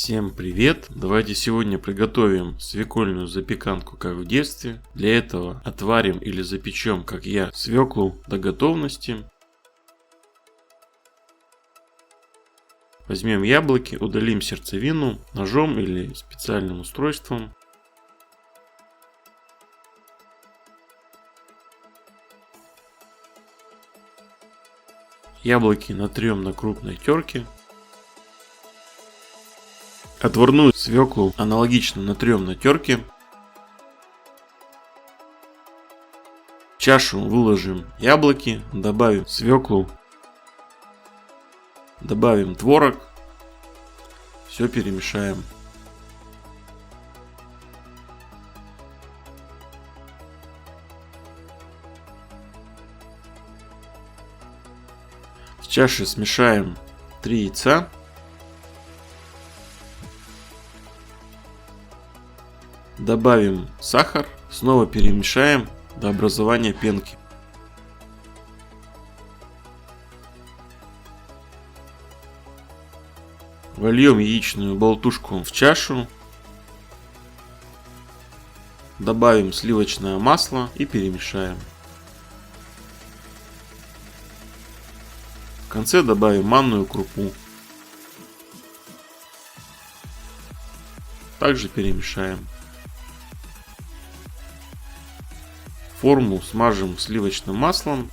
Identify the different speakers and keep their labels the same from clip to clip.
Speaker 1: Всем привет! Давайте сегодня приготовим свекольную запеканку, как в детстве. Для этого отварим или запечем, как я, свеклу до готовности. Возьмем яблоки, удалим сердцевину ножом или специальным устройством. Яблоки натрем на крупной терке. Отварную свеклу аналогично натрем на терке. В чашу выложим яблоки, добавим свеклу, добавим творог, все перемешаем. В чаше смешаем 3 яйца. Добавим сахар, снова перемешаем до образования пенки. Вольем яичную болтушку в чашу. Добавим сливочное масло и перемешаем. В конце добавим манную крупу. Также перемешаем. Форму смажем сливочным маслом.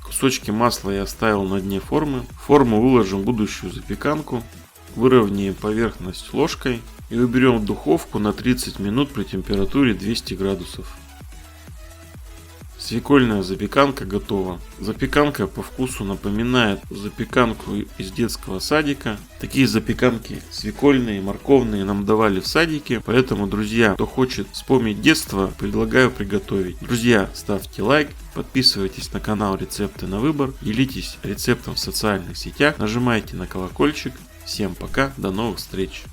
Speaker 1: Кусочки масла я оставил на дне формы. В форму выложим будущую запеканку. Выровняем поверхность ложкой и уберем в духовку на 30 минут при температуре 200 градусов. Свекольная запеканка готова. Запеканка по вкусу напоминает запеканку из детского садика. Такие запеканки свекольные, морковные нам давали в садике. Поэтому, друзья, кто хочет вспомнить детство, предлагаю приготовить. Друзья, ставьте лайк, подписывайтесь на канал Рецепты на выбор, делитесь рецептом в социальных сетях, нажимайте на колокольчик. Всем пока, до новых встреч!